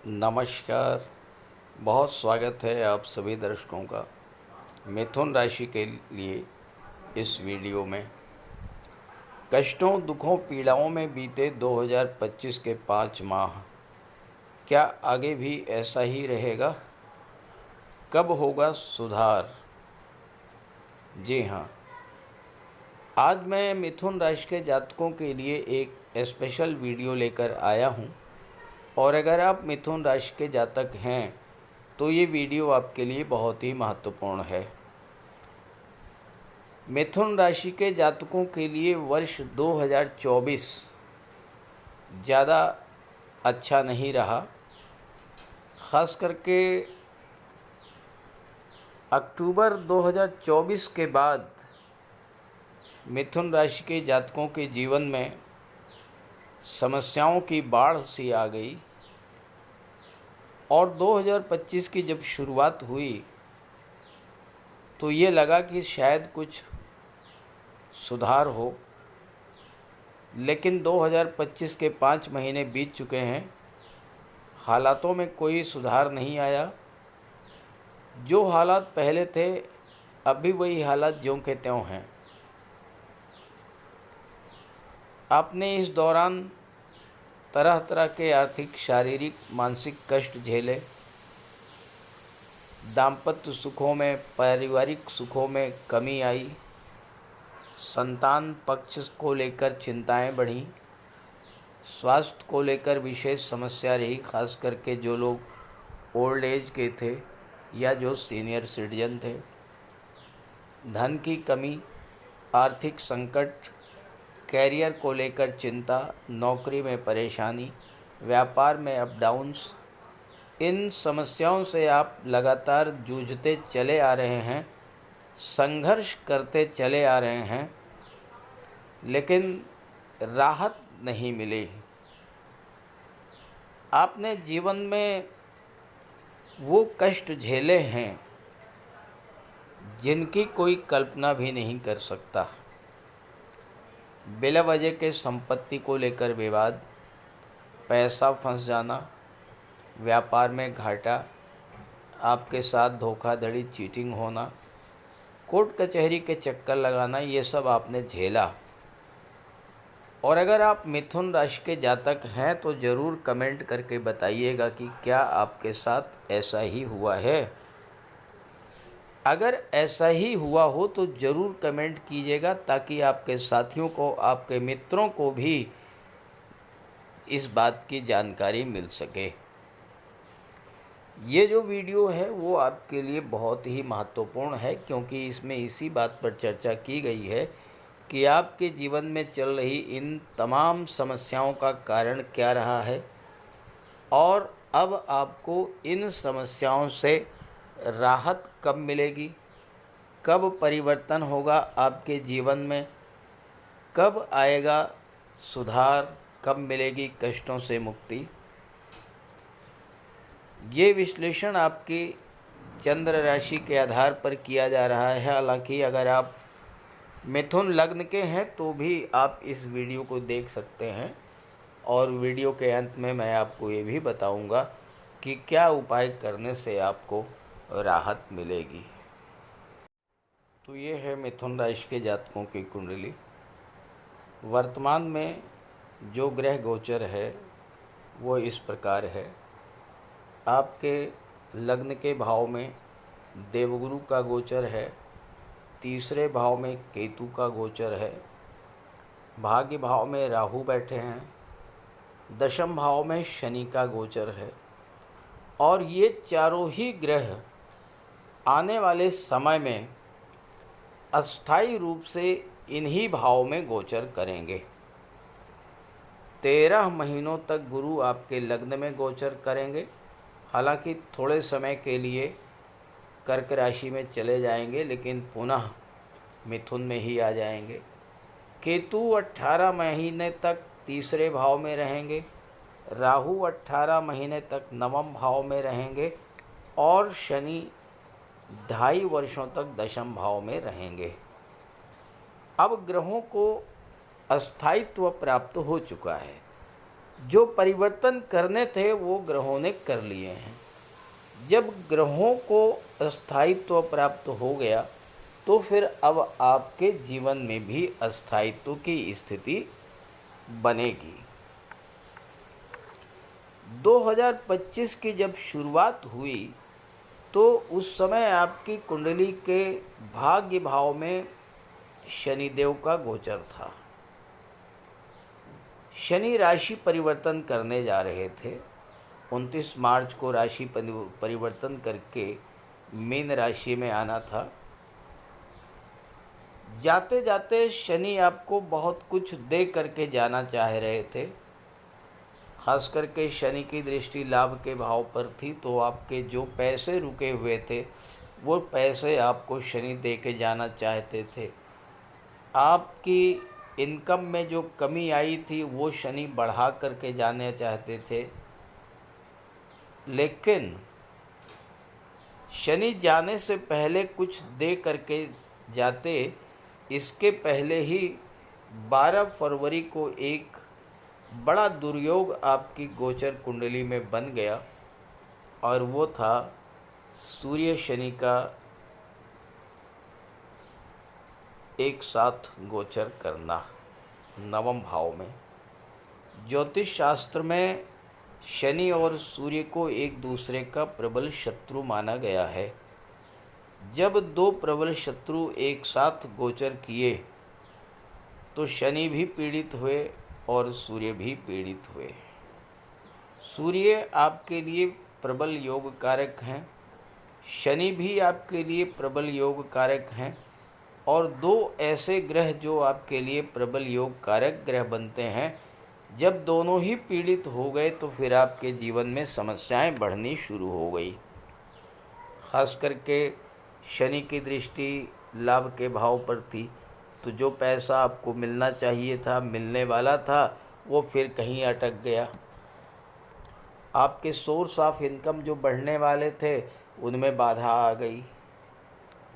नमस्कार। बहुत स्वागत है आप सभी दर्शकों का मिथुन राशि के लिए इस वीडियो में। कष्टों, दुखों, पीड़ाओं में बीते 2025 के 5 माह क्या आगे भी ऐसा ही रहेगा? कब होगा सुधार? जी हाँ, आज मैं मिथुन राशि के जातकों के लिए एक स्पेशल वीडियो लेकर आया हूँ। और अगर आप मिथुन राशि के जातक हैं तो ये वीडियो आपके लिए बहुत ही महत्वपूर्ण है। मिथुन राशि के जातकों के लिए वर्ष 2024 ज़्यादा अच्छा नहीं रहा। ख़ास करके अक्टूबर 2024 के बाद मिथुन राशि के जातकों के जीवन में समस्याओं की बाढ़ सी आ गई। और 2025 की जब शुरुआत हुई तो ये लगा कि शायद कुछ सुधार हो, लेकिन 2025 के 5 महीने बीत चुके हैं, हालातों में कोई सुधार नहीं आया। जो हालात पहले थे अभी वही हालात ज्यों के त्यों हैं। आपने इस दौरान तरह तरह के आर्थिक, शारीरिक, मानसिक कष्ट झेले। दाम्पत्य सुखों में, पारिवारिक सुखों में कमी आई। संतान पक्ष को लेकर चिंताएं बढ़ीं। स्वास्थ्य को लेकर विशेष समस्या रही, खास करके जो लोग ओल्ड एज के थे या जो सीनियर सिटीजन थे। धन की कमी, आर्थिक संकट, कैरियर को लेकर चिंता, नौकरी में परेशानी, व्यापार में अप डाउन्स, इन समस्याओं से आप लगातार जूझते चले आ रहे हैं, संघर्ष करते चले आ रहे हैं, लेकिन राहत नहीं मिली। आपने जीवन में वो कष्ट झेले हैं जिनकी कोई कल्पना भी नहीं कर सकता। बिला वजह के संपत्ति को लेकर विवाद, पैसा फंस जाना, व्यापार में घाटा, आपके साथ धोखाधड़ी, चीटिंग होना, कोर्ट कचहरी के चक्कर लगाना, ये सब आपने झेला। और अगर आप मिथुन राशि के जातक हैं तो ज़रूर कमेंट करके बताइएगा कि क्या आपके साथ ऐसा ही हुआ है। अगर ऐसा ही हुआ हो तो ज़रूर कमेंट कीजिएगा, ताकि आपके साथियों को, आपके मित्रों को भी इस बात की जानकारी मिल सके। ये जो वीडियो है वो आपके लिए बहुत ही महत्वपूर्ण है, क्योंकि इसमें इसी बात पर चर्चा की गई है कि आपके जीवन में चल रही इन तमाम समस्याओं का कारण क्या रहा है और अब आपको इन समस्याओं से राहत कब मिलेगी, कब परिवर्तन होगा आपके जीवन में, कब आएगा सुधार, कब मिलेगी कष्टों से मुक्ति। ये विश्लेषण आपकी चंद्र राशि के आधार पर किया जा रहा है। हालांकि अगर आप मिथुन लग्न के हैं तो भी आप इस वीडियो को देख सकते हैं, और वीडियो के अंत में मैं आपको ये भी बताऊंगा कि क्या उपाय करने से आपको राहत मिलेगी। तो ये है मिथुन राशि के जातकों की कुंडली। वर्तमान में जो ग्रह गोचर है वो इस प्रकार है। आपके लग्न के भाव में देवगुरु का गोचर है, तीसरे भाव में केतु का गोचर है, भाग्य भाव में राहु बैठे हैं, दशम भाव में शनि का गोचर है। और ये चारों ही ग्रह आने वाले समय में अस्थायी रूप से इन्हीं भाव में गोचर करेंगे। 13 महीनों तक गुरु आपके लग्न में गोचर करेंगे। हालांकि थोड़े समय के लिए कर्क राशि में चले जाएंगे, लेकिन पुनः मिथुन में ही आ जाएंगे। केतु 18 महीने तक तीसरे भाव में रहेंगे, राहु 18 महीने तक नवम भाव में रहेंगे, और शनि 2.5 वर्षों तक दशम भाव में रहेंगे। अब ग्रहों को अस्थायित्व प्राप्त हो चुका है। जो परिवर्तन करने थे वो ग्रहों ने कर लिए हैं। जब ग्रहों को स्थायित्व प्राप्त हो गया तो फिर अब आपके जीवन में भी अस्थायित्व की स्थिति बनेगी। 2025 की जब शुरुआत हुई तो उस समय आपकी कुंडली के भाग्य भाव में शनिदेव का गोचर था। शनि राशि परिवर्तन करने जा रहे थे। 29 मार्च को राशि परिवर्तन करके मीन राशि में आना था। जाते जाते शनि आपको बहुत कुछ दे करके जाना चाह रहे थे। खास करके शनि की दृष्टि लाभ के भाव पर थी, तो आपके जो पैसे रुके हुए थे वो पैसे आपको शनि दे के जाना चाहते थे। आपकी इनकम में जो कमी आई थी वो शनि बढ़ा करके जाने चाहते थे, लेकिन शनि जाने से पहले कुछ दे करके जाते। इसके पहले ही 12 फरवरी को एक बड़ा दुर्योग आपकी गोचर कुंडली में बन गया और वो था सूर्य शनि का एक साथ गोचर करना नवम भाव में। ज्योतिष शास्त्र में शनि और सूर्य को एक दूसरे का प्रबल शत्रु माना गया है। जब दो प्रबल शत्रु एक साथ गोचर किए तो शनि भी पीड़ित हुए और सूर्य भी पीड़ित हुए। सूर्य आपके लिए प्रबल योग कारक हैं, शनि भी आपके लिए प्रबल योग कारक हैं, और दो ऐसे ग्रह जो आपके लिए प्रबल योग कारक ग्रह बनते हैं, जब दोनों ही पीड़ित हो गए तो फिर आपके जीवन में समस्याएं बढ़नी शुरू हो गई। खास करके शनि की दृष्टि लाभ के भाव पर थी, तो जो पैसा आपको मिलना चाहिए था, मिलने वाला था, वो फिर कहीं अटक गया। आपके सोर्स ऑफ इनकम जो बढ़ने वाले थे उनमें बाधा आ गई।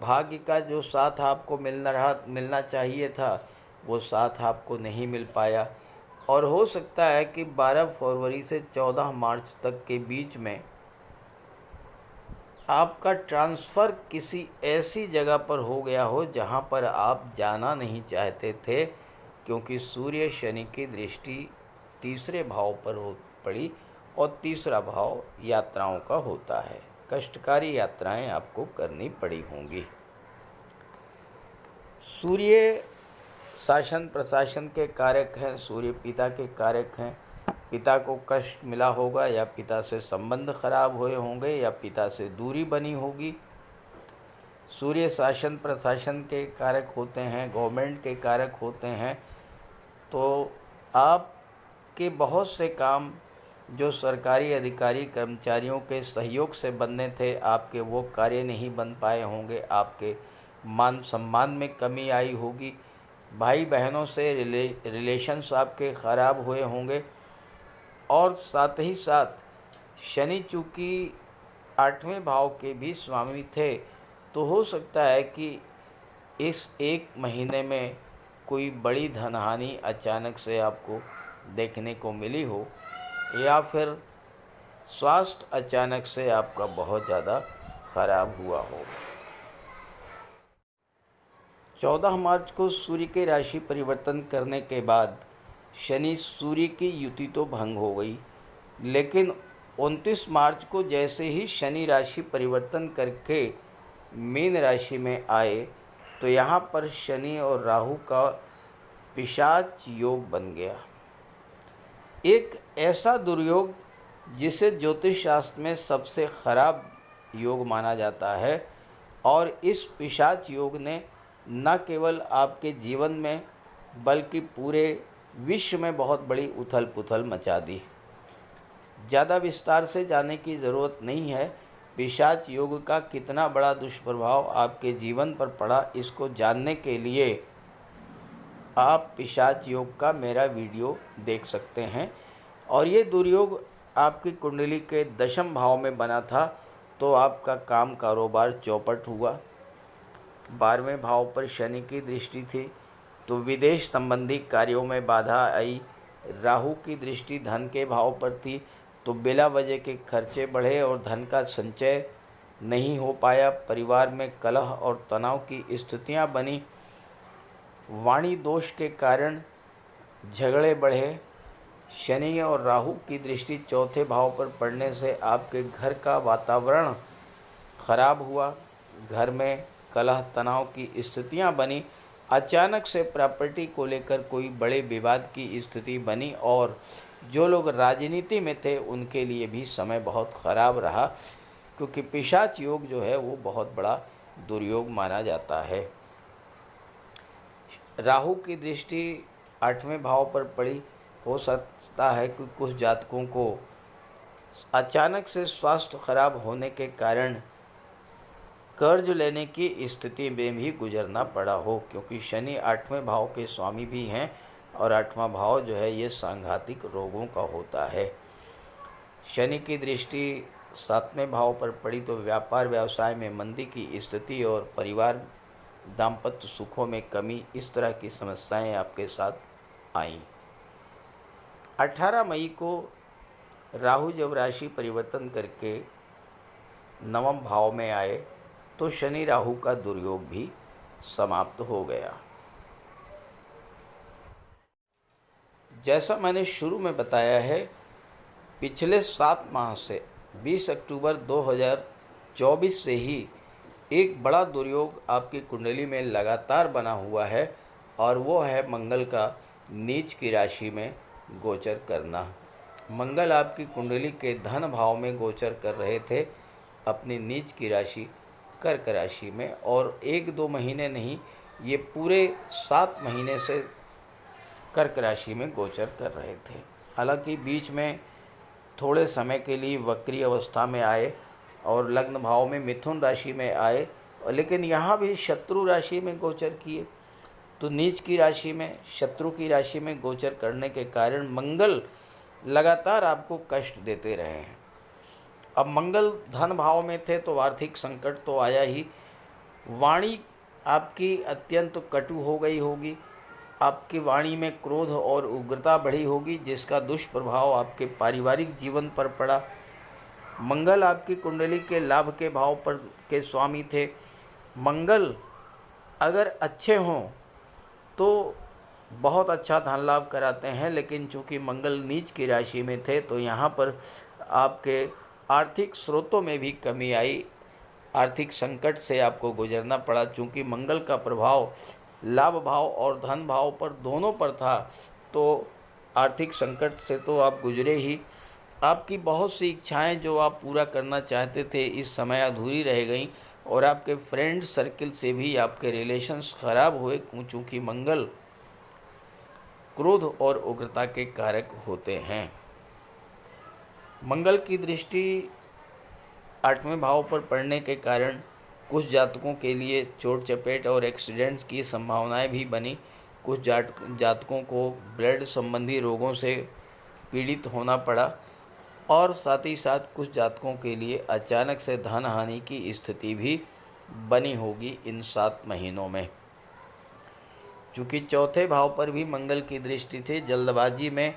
भाग्य का जो साथ आपको मिलना चाहिए था वो साथ आपको नहीं मिल पाया। और हो सकता है कि 12 फरवरी से 14 मार्च तक के बीच में आपका ट्रांसफ़र किसी ऐसी जगह पर हो गया हो जहां पर आप जाना नहीं चाहते थे, क्योंकि सूर्य शनि की दृष्टि तीसरे भाव पर पड़ी और तीसरा भाव यात्राओं का होता है। कष्टकारी यात्राएं आपको करनी पड़ी होंगी। सूर्य शासन प्रशासन के कारक हैं, सूर्य पिता के कारक हैं। पिता को कष्ट मिला होगा या पिता से संबंध खराब हुए होंगे या पिता से दूरी बनी होगी। सूर्य शासन प्रशासन के कारक होते हैं, गवर्नमेंट के कारक होते हैं। तो आपके बहुत से काम जो सरकारी अधिकारी कर्मचारियों के सहयोग से बनने थे, आपके वो कार्य नहीं बन पाए होंगे। आपके मान सम्मान में कमी आई होगी। भाई बहनों से रिलेशंस आपके ख़राब हुए होंगे। और साथ ही साथ शनि चूँकि 8वें भाव के भी स्वामी थे, तो हो सकता है कि इस एक महीने में कोई बड़ी धनहानि अचानक से आपको देखने को मिली हो, या फिर स्वास्थ्य अचानक से आपका बहुत ज़्यादा ख़राब हुआ हो। 14 मार्च को सूर्य के राशि परिवर्तन करने के बाद शनि सूर्य की युति तो भंग हो गई, लेकिन 29 मार्च को जैसे ही शनि राशि परिवर्तन करके मीन राशि में आए तो यहाँ पर शनि और राहु का पिशाच योग बन गया। एक ऐसा दुर्योग जिसे ज्योतिष शास्त्र में सबसे खराब योग माना जाता है, और इस पिशाच योग ने न केवल आपके जीवन में बल्कि पूरे विश्व में बहुत बड़ी उथल पुथल मचा दी। ज़्यादा विस्तार से जाने की ज़रूरत नहीं है। पिशाच योग का कितना बड़ा दुष्प्रभाव आपके जीवन पर पड़ा, इसको जानने के लिए आप पिशाच योग का मेरा वीडियो देख सकते हैं। और ये दुर्योग आपकी कुंडली के 10वें भाव में बना था, तो आपका काम कारोबार चौपट हुआ। 12वें भाव पर शनि की दृष्टि थी, तो विदेश संबंधी कार्यों में बाधा आई राहु की दृष्टि धन के भाव पर थी, तो बिला वजह के खर्चे बढ़े और धन का संचय नहीं हो पाया। परिवार में कलह और तनाव की स्थितियां बनी। वाणी दोष के कारण झगड़े बढ़े। शनि और राहु की दृष्टि चौथे भाव पर पड़ने से आपके घर का वातावरण खराब हुआ। घर में कलह तनाव की स्थितियां बनी। अचानक से प्रॉपर्टी को लेकर कोई बड़े विवाद की स्थिति बनी और जो लोग राजनीति में थे उनके लिए भी समय बहुत खराब रहा, क्योंकि पिशाच योग जो है वो बहुत बड़ा दुर्योग माना जाता है। राहु की दृष्टि 8वें भाव पर पड़ी। हो सकता है कि कुछ जातकों को अचानक से स्वास्थ्य खराब होने के कारण कर्ज लेने की स्थिति में भी गुजरना पड़ा हो, क्योंकि शनि 8वें भाव के स्वामी भी हैं और 8वां भाव जो है ये सांघातिक रोगों का होता है। शनि की दृष्टि 7वें भाव पर पड़ी तो व्यापार व्यवसाय में मंदी की स्थिति और परिवार दाम्पत्य सुखों में कमी, इस तरह की समस्याएं आपके साथ आईं। 18 मई को राहु जब राशि परिवर्तन करके 9वें भाव में आए तो शनि राहु का दुर्योग भी समाप्त हो गया। जैसा मैंने शुरू में बताया है, पिछले 7 माह से 20 अक्टूबर 2024 से ही एक बड़ा दुर्योग आपकी कुंडली में लगातार बना हुआ है और वो है मंगल का नीच की राशि में गोचर करना। मंगल आपकी कुंडली के धन भाव में गोचर कर रहे थे अपनी नीच की राशि कर्क राशि में, और 1-2 महीने नहीं, ये पूरे 7 महीने से कर्क राशि में गोचर कर रहे थे। हालांकि बीच में थोड़े समय के लिए वक्री अवस्था में आए और लग्न भाव में मिथुन राशि में आए, लेकिन यहाँ भी शत्रु राशि में गोचर किए। तो नीच की राशि में, शत्रु की राशि में गोचर करने के कारण मंगल लगातार आपको कष्ट देते रहे हैं। अब मंगल धन भाव में थे तो आर्थिक संकट तो आया ही। वाणी आपकी अत्यंत कटु हो गई होगी। आपकी वाणी में क्रोध और उग्रता बढ़ी होगी, जिसका दुष्प्रभाव आपके पारिवारिक जीवन पर पड़ा। मंगल आपकी कुंडली के लाभ के भाव पर के स्वामी थे। मंगल अगर अच्छे हों तो बहुत अच्छा धन लाभ कराते हैं, लेकिन चूंकि मंगल नीच की राशि में थे तो यहाँ पर आपके आर्थिक स्रोतों में भी कमी आई। आर्थिक संकट से आपको गुजरना पड़ा। चूंकि मंगल का प्रभाव लाभ भाव और धन भाव पर दोनों पर था, तो आर्थिक संकट से तो आप गुजरे ही। आपकी बहुत सी इच्छाएं जो आप पूरा करना चाहते थे इस समय अधूरी रह गईं, और आपके फ्रेंड सर्किल से भी आपके रिलेशंस खराब हुए, चूँकि मंगल क्रोध और उग्रता के कारक होते हैं। मंगल की दृष्टि 8वें भाव पर पड़ने के कारण कुछ जातकों के लिए चोट चपेट और एक्सीडेंट्स की संभावनाएं भी बनी। कुछ जातकों को ब्लड संबंधी रोगों से पीड़ित होना पड़ा, और साथ ही साथ कुछ जातकों के लिए अचानक से धन हानि की स्थिति भी बनी होगी इन 7 महीनों में। चूँकि चौथे भाव पर भी मंगल की दृष्टि थी, जल्दबाजी में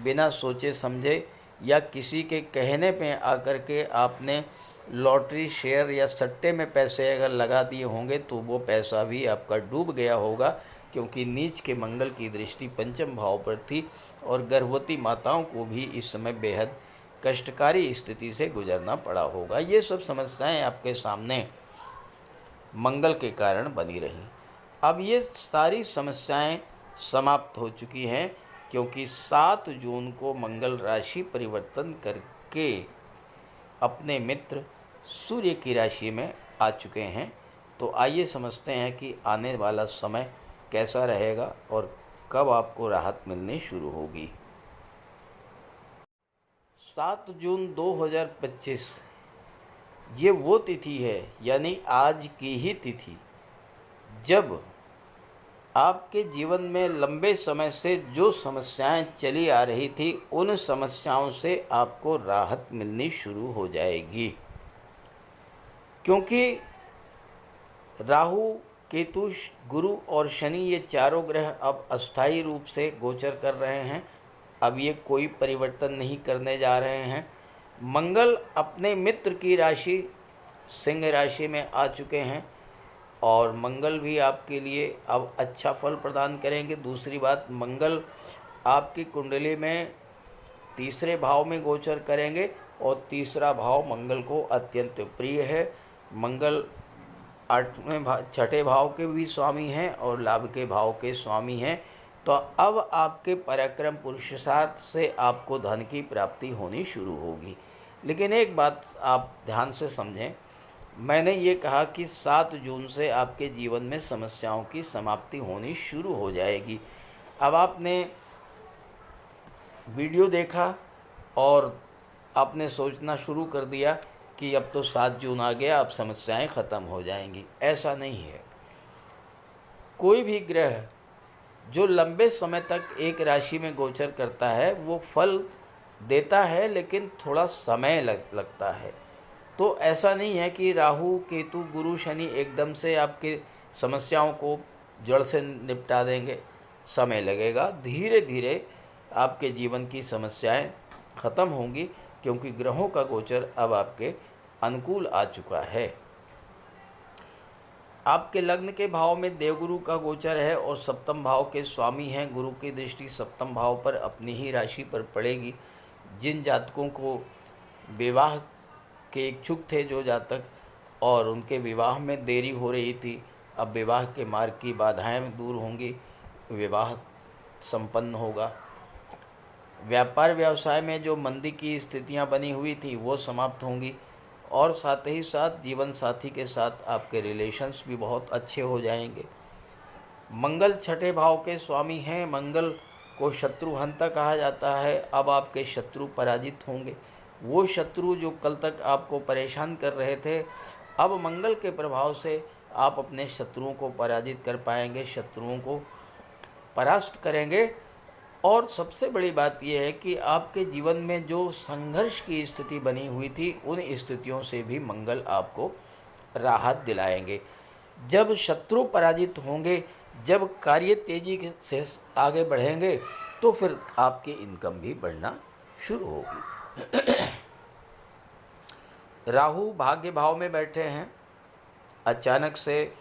बिना सोचे समझे या किसी के कहने पे आकर के आपने लॉटरी, शेयर या सट्टे में पैसे अगर लगा दिए होंगे तो वो पैसा भी आपका डूब गया होगा, क्योंकि नीच के मंगल की दृष्टि 5वें भाव पर थी और गर्भवती माताओं को भी इस समय बेहद कष्टकारी स्थिति से गुजरना पड़ा होगा। ये सब समस्याएं आपके सामने मंगल के कारण बनी रही। अब ये सारी समस्याएं समाप्त हो चुकी हैं, क्योंकि 7 जून को मंगल राशि परिवर्तन करके अपने मित्र सूर्य की राशि में आ चुके हैं। तो आइए समझते हैं कि आने वाला समय कैसा रहेगा और कब आपको राहत मिलनी शुरू होगी। 7 जून 2025 ये वो तिथि है, यानी आज की ही तिथि, जब आपके जीवन में लंबे समय से जो समस्याएं चली आ रही थी उन समस्याओं से आपको राहत मिलनी शुरू हो जाएगी। क्योंकि राहु, केतु, गुरु और शनि ये चारों ग्रह अब अस्थायी रूप से गोचर कर रहे हैं अब ये कोई परिवर्तन नहीं करने जा रहे हैं। मंगल अपने मित्र की राशि सिंह राशि में आ चुके हैं और मंगल भी आपके लिए अब अच्छा फल प्रदान करेंगे। दूसरी बात, मंगल आपकी कुंडली में तीसरे भाव में गोचर करेंगे और तीसरा भाव मंगल को अत्यंत प्रिय है। मंगल छठे भाव के भी स्वामी हैं और लाभ के भाव के स्वामी हैं। तो अब आपके पराक्रम पुरुषार्थ से आपको धन की प्राप्ति होनी शुरू होगी। लेकिन एक बात आप ध्यान से समझें, मैंने ये कहा कि 7 जून से आपके जीवन में समस्याओं की समाप्ति होनी शुरू हो जाएगी। अब आपने वीडियो देखा और आपने सोचना शुरू कर दिया कि अब तो 7 जून आ गया, अब समस्याएं ख़त्म हो जाएंगी। ऐसा नहीं है। कोई भी ग्रह जो लंबे समय तक एक राशि में गोचर करता है वो फल देता है, लेकिन थोड़ा समय लगता है। तो ऐसा नहीं है कि राहु केतु गुरु शनि एकदम से आपके समस्याओं को जड़ से निपटा देंगे। समय लगेगा, धीरे धीरे आपके जीवन की समस्याएं ख़त्म होंगी, क्योंकि ग्रहों का गोचर अब आपके अनुकूल आ चुका है। आपके लग्न के भाव में देवगुरु का गोचर है और सप्तम भाव के स्वामी हैं। गुरु की दृष्टि सप्तम भाव पर अपनी ही राशि पर पड़ेगी। जिन जातकों को विवाह के इच्छुक थे, जो जातक, और उनके विवाह में देरी हो रही थी, अब विवाह के मार्ग की बाधाएं दूर होंगी, विवाह संपन्न होगा। व्यापार व्यवसाय में जो मंदी की स्थितियां बनी हुई थी वो समाप्त होंगी और साथ ही साथ जीवन साथी के साथ आपके रिलेशंस भी बहुत अच्छे हो जाएंगे। मंगल छठे भाव के स्वामी हैं। मंगल को शत्रुहंता कहा जाता है। अब आपके शत्रु पराजित होंगे। वो शत्रु जो कल तक आपको परेशान कर रहे थे, अब मंगल के प्रभाव से आप अपने शत्रुओं को पराजित कर पाएंगे, शत्रुओं को परास्त करेंगे। और सबसे बड़ी बात यह है कि आपके जीवन में जो संघर्ष की स्थिति बनी हुई थी, उन स्थितियों से भी मंगल आपको राहत दिलाएंगे। जब शत्रु पराजित होंगे, जब कार्य तेजी से आगे बढ़ेंगे, तो फिर आपकी इनकम भी बढ़ना शुरू होगी। राहु भाग्य भाव में बैठे हैं। अचानक से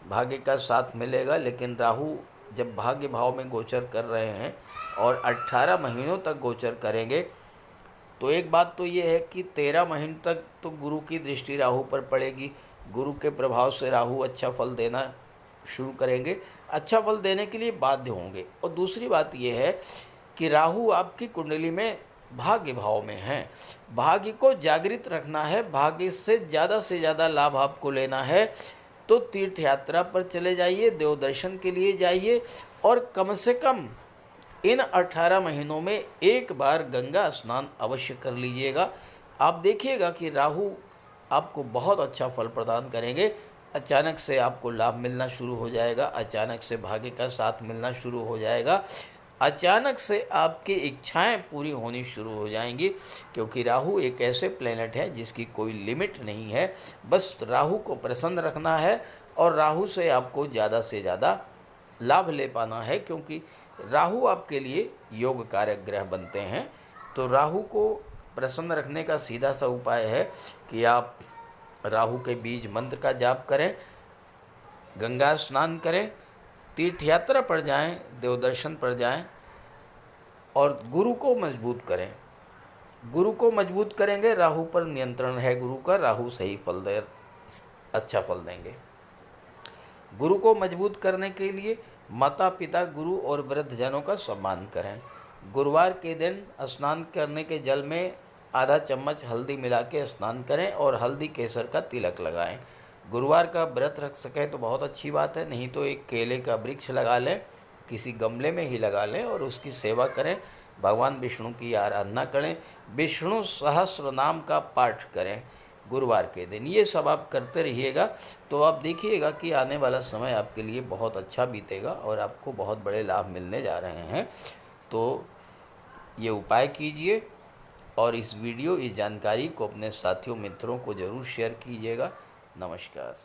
भाग्य का साथ मिलेगा, लेकिन राहु जब भाग्य भाव में गोचर कर रहे हैं और 18 महीनों तक गोचर करेंगे, तो एक बात तो ये है कि 13 महीनों तक तो गुरु की दृष्टि राहु पर पड़ेगी। गुरु के प्रभाव से राहु अच्छा फल देना शुरू करेंगे, अच्छा फल देने के लिए बाध्य होंगे। और दूसरी बात यह है कि राहु आपकी कुंडली में भाग्य भाव में है। भाग्य को जागृत रखना है, भाग्य से ज़्यादा लाभ आपको लेना है, तो तीर्थ यात्रा पर चले जाइए, देव दर्शन के लिए जाइए और कम से कम इन 18 महीनों में एक बार गंगा स्नान अवश्य कर लीजिएगा। आप देखिएगा कि राहु आपको बहुत अच्छा फल प्रदान करेंगे। अचानक से आपको लाभ मिलना शुरू हो जाएगा, अचानक से भाग्य का साथ मिलना शुरू हो जाएगा, अचानक से आपकी इच्छाएं पूरी होनी शुरू हो जाएंगी, क्योंकि राहु एक ऐसे प्लेनेट है जिसकी कोई लिमिट नहीं है। बस राहु को प्रसन्न रखना है और राहु से आपको ज़्यादा से ज़्यादा लाभ ले पाना है, क्योंकि राहु आपके लिए योग कारक ग्रह बनते हैं। तो राहु को प्रसन्न रखने का सीधा सा उपाय है कि आप राहु के बीज मंत्र का जाप करें, गंगा स्नान करें, तीर्थ यात्रा पर जाएं, देवदर्शन पर जाएं और गुरु को मजबूत करें। गुरु को मजबूत करेंगे, राहु पर नियंत्रण है गुरु का, राहु सही फल दे, अच्छा फल देंगे। गुरु को मजबूत करने के लिए माता पिता, गुरु और वृद्धजनों का सम्मान करें। गुरुवार के दिन स्नान करने के जल में आधा चम्मच हल्दी मिला के स्नान करें और हल्दी केसर का तिलक लगाएं। गुरुवार का व्रत रख सकें तो बहुत अच्छी बात है, नहीं तो एक केले का वृक्ष लगा लें, किसी गमले में ही लगा लें और उसकी सेवा करें। भगवान विष्णु की आराधना करें, विष्णु सहस्र नाम का पाठ करें गुरुवार के दिन। ये सब आप करते रहिएगा तो आप देखिएगा कि आने वाला समय आपके लिए बहुत अच्छा बीतेगा और आपको बहुत बड़े लाभ मिलने जा रहे हैं। तो ये उपाय कीजिए और इस जानकारी को अपने साथियों मित्रों को ज़रूर शेयर कीजिएगा। नमस्कार।